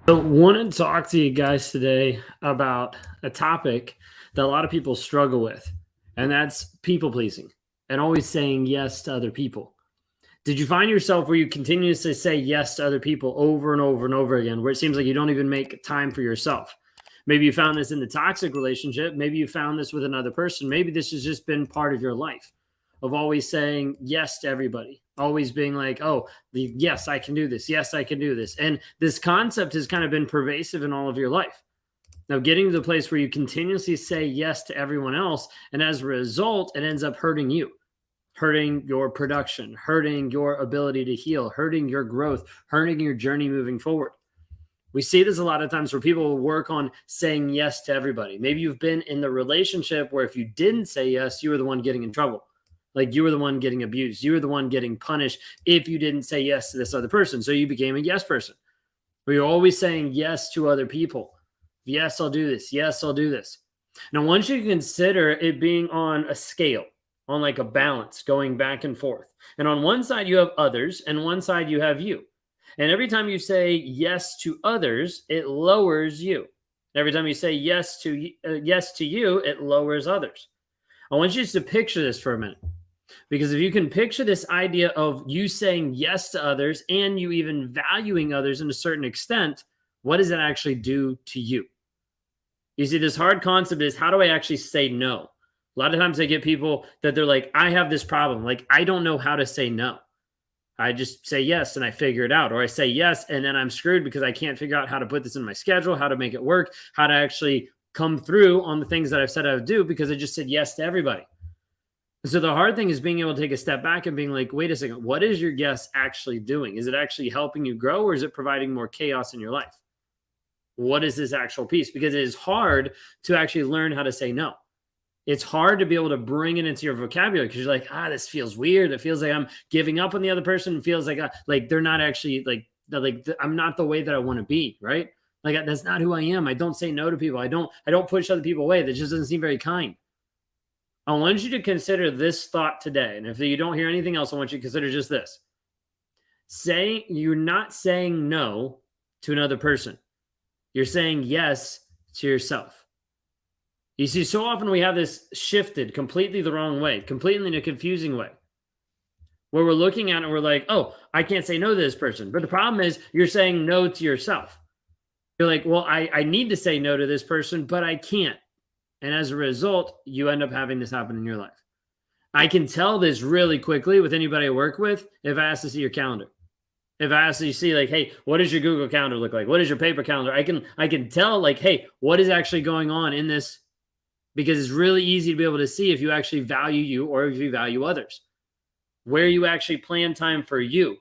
So, want to talk to you guys today about a topic that a lot of people struggle with, and that's people pleasing and always saying yes to other people. Did you find yourself where you continuously say yes to other people over and over and over again, where it seems like you don't even make time for yourself? Maybe you found this in the toxic relationship. Maybe you found this with another person. Maybe this has just been part of your life of always saying yes to everybody, always being like, oh, yes, I can do this. Yes, I can do this. And this concept has kind of been pervasive in all of your life. Now, getting to the place where you continuously say yes to everyone else, and as a result, it ends up hurting you, hurting your production, hurting your ability to heal, hurting your growth, hurting your journey moving forward. We see this a lot of times where people will work on saying yes to everybody. Maybe you've been in the relationship where if you didn't say yes, you were the one getting in trouble. Like you were the one getting abused. You were the one getting punished if you didn't say yes to this other person. So you became a yes person. Where you're always saying yes to other people. Yes, I'll do this. Yes, I'll do this. Now, once you consider it being on a scale, on like a balance going back and forth. And on one side, you have others, and one side, you have you. And every time you say yes to others, it lowers you. Every time you say yes to you, it lowers others. I want you just to picture this for a minute. Because if you can picture this idea of you saying yes to others and you even valuing others in a certain extent, what does that actually do to you? You see, this hard concept is how do I actually say no? A lot of times I get people that they're like, I have this problem. Like, I don't know how to say no. I just say yes and I figure it out. Or I say yes and then I'm screwed because I can't figure out how to put this in my schedule, how to make it work, how to actually come through on the things that I've said I would do because I just said yes to everybody. So the hard thing is being able to take a step back and being like, wait a second, what is your yes actually doing? Is it actually helping you grow or is it providing more chaos in your life? What is this actual piece? Because it is hard to actually learn how to say no. It's hard to be able to bring it into your vocabulary because you're like, this feels weird. It feels like I'm giving up on the other person. It feels like they're not actually I'm not the way that I want to be, right? Like that's not who I am. I don't say no to people. I don't push other people away. That just doesn't seem very kind. I want you to consider this thought today. And if you don't hear anything else, I want you to consider just this. You're not saying no to another person. You're saying yes to yourself. You see, so often we have this shifted completely the wrong way, completely in a confusing way, where we're looking at it and we're like, oh, I can't say no to this person. But the problem is you're saying no to yourself. You're like, well, I need to say no to this person, but I can't. And as a result, you end up having this happen in your life. I can tell this really quickly with anybody I work with if I ask to see your calendar. If I ask you see like, hey, what does your Google Calendar look like? What is your paper calendar? I can tell like, hey, what is actually going on in this? Because it's really easy to be able to see if you actually value you or if you value others. Where you actually plan time for you,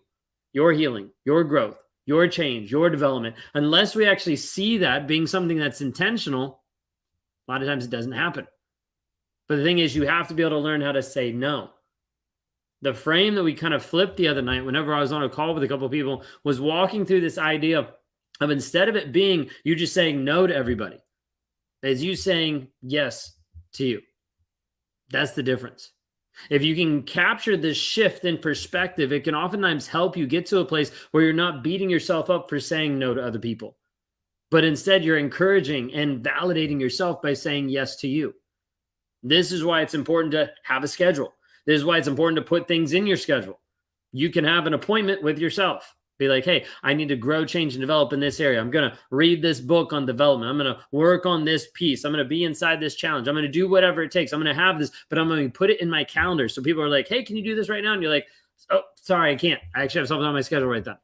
your healing, your growth, your change, your development. Unless we actually see that being something that's intentional, a lot of times it doesn't happen. But the thing is, you have to be able to learn how to say no. The frame that we kind of flipped the other night, whenever I was on a call with a couple of people, was walking through this idea of instead of it being you just saying no to everybody, is you saying yes to you. That's the difference. If you can capture this shift in perspective, it can oftentimes help you get to a place where you're not beating yourself up for saying no to other people, but instead you're encouraging and validating yourself by saying yes to you. This is why it's important to have a schedule. This is why it's important to put things in your schedule. You can have an appointment with yourself. Be like, hey, I need to grow, change, and develop in this area. I'm going to read this book on development. I'm going to work on this piece. I'm going to be inside this challenge. I'm going to do whatever it takes. I'm going to have this, but I'm going to put it in my calendar. So people are like, hey, can you do this right now? And you're like, oh, sorry, I can't. I actually have something on my schedule right then.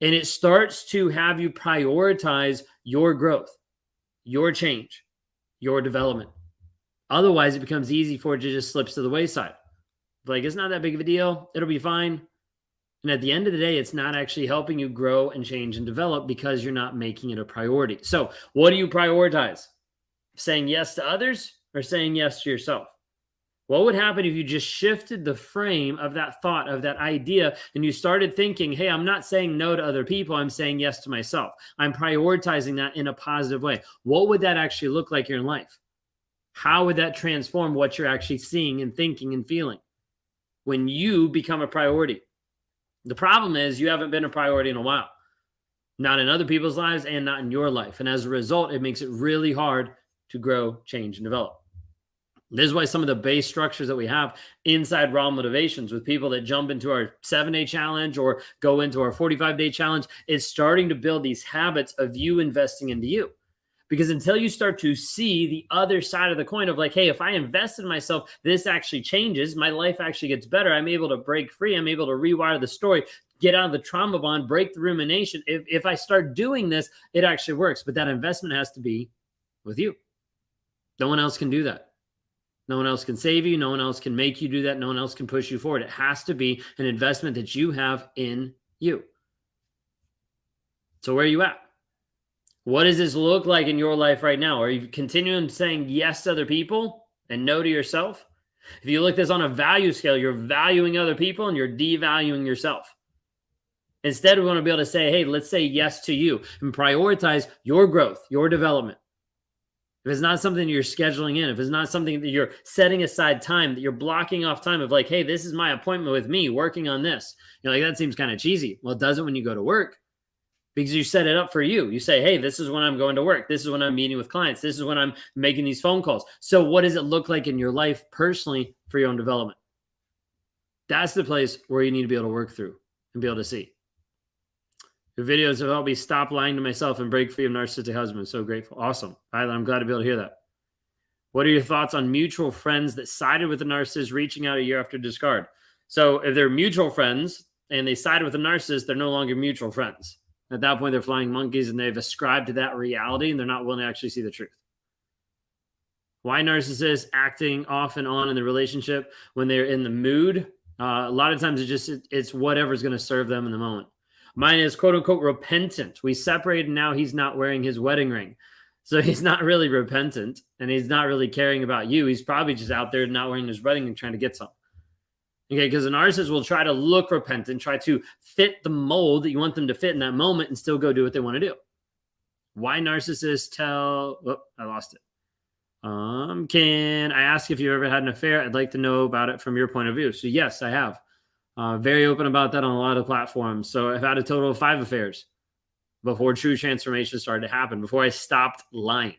And it starts to have you prioritize your growth, your change, your development. Otherwise, it becomes easy for it to just slips to the wayside. Like, it's not that big of a deal. It'll be fine. And at the end of the day, it's not actually helping you grow and change and develop because you're not making it a priority. So what do you prioritize? Saying yes to others or saying yes to yourself? What would happen if you just shifted the frame of that thought, of that idea, and you started thinking, hey, I'm not saying no to other people. I'm saying yes to myself. I'm prioritizing that in a positive way. What would that actually look like in your life? How would that transform what you're actually seeing and thinking and feeling when you become a priority? The problem is you haven't been a priority in a while. not in other people's lives and not in your life. And as a result, it makes it really hard to grow, change, and develop. This is why some of the base structures that we have inside Raw Motivations with people that jump into our 7-day challenge or go into our 45-day challenge is starting to build these habits of you investing into you. Because until you start to see the other side of the coin of like, hey, if I invest in myself, this actually changes. My life actually gets better. I'm able to break free. I'm able to rewire the story, get out of the trauma bond, break the rumination. If I start doing this, it actually works. But that investment has to be with you. No one else can do that. No one else can save you. No one else can make you do that. No one else can push you forward. It has to be an investment that you have in you. So where are you at? What does this look like in your life right now? Are you continuing saying yes to other people and no to yourself? If you look at this on a value scale, you're valuing other people and you're devaluing yourself. Instead, we want to be able to say, hey, let's say yes to you and prioritize your growth, your development. If it's not something you're scheduling in, if it's not something that you're setting aside time, that you're blocking off time of like, hey, this is my appointment with me working on this. You're like, that seems kind of cheesy. Well, it doesn't when you go to work because you set it up for you. You say, hey, this is when I'm going to work. This is when I'm meeting with clients. This is when I'm making these phone calls. So what does it look like in your life personally for your own development? That's the place where you need to be able to work through and be able to see. Your videos have helped me stop lying to myself and break free of narcissistic husbands. So grateful. Awesome. I'm glad to be able to hear that. What are your thoughts on mutual friends that sided with the narcissist reaching out a year after discard? So if they're mutual friends and they sided with the narcissist, they're no longer mutual friends. At that point, they're flying monkeys and they've ascribed to that reality and they're not willing to actually see the truth. Why narcissists acting off and on in the relationship when they're in the mood? A lot of times it's whatever's going to serve them in the moment. Mine is quote unquote repentant. We separated and now he's not wearing his wedding ring. So he's not really repentant and he's not really caring about you. He's probably just out there not wearing his wedding and trying to get some. Okay, because a narcissist will try to look repentant, try to fit the mold that you want them to fit in that moment and still go do what they want to do. Why narcissists tell... Oh, I lost it. Can I ask if you ever had an affair? I'd like to know about it from your point of view. So yes, I have. Very open about that on a lot of platforms. So I've had a total of 5 affairs before true transformation started to happen, before I stopped lying.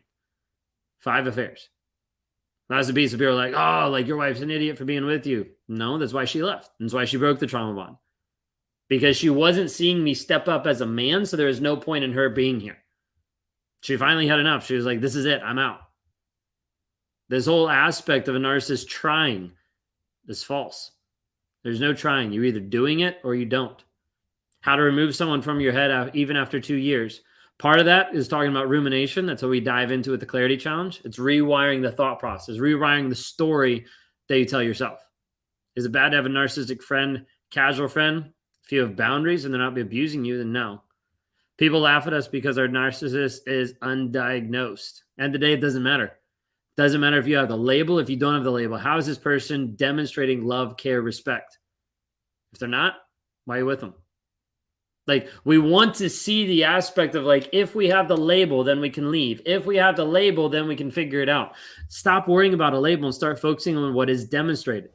5 affairs. That's a piece of people like, oh, like your wife's an idiot for being with you. No, that's why she left. That's why she broke the trauma bond. Because she wasn't seeing me step up as a man, so there was no point in her being here. She finally had enough. She was like, this is it. I'm out. This whole aspect of a narcissist trying is false. There's no trying. You're either doing it or you don't. How to remove someone from your head even after 2 years. Part of that is talking about rumination. That's what we dive into with the Clarity Challenge. It's rewiring the thought process, rewiring the story that you tell yourself. Is it bad to have a narcissistic friend, casual friend? If you have boundaries and they're not abusing you, then no. People laugh at us because our narcissist is undiagnosed. And today, it doesn't matter. Doesn't matter if you have the label, if you don't have the label. How is this person demonstrating love, care, respect? If they're not, why are you with them? Like, we want to see the aspect of like, if we have the label, then we can leave. If we have the label, then we can figure it out. Stop worrying about a label and start focusing on what is demonstrated.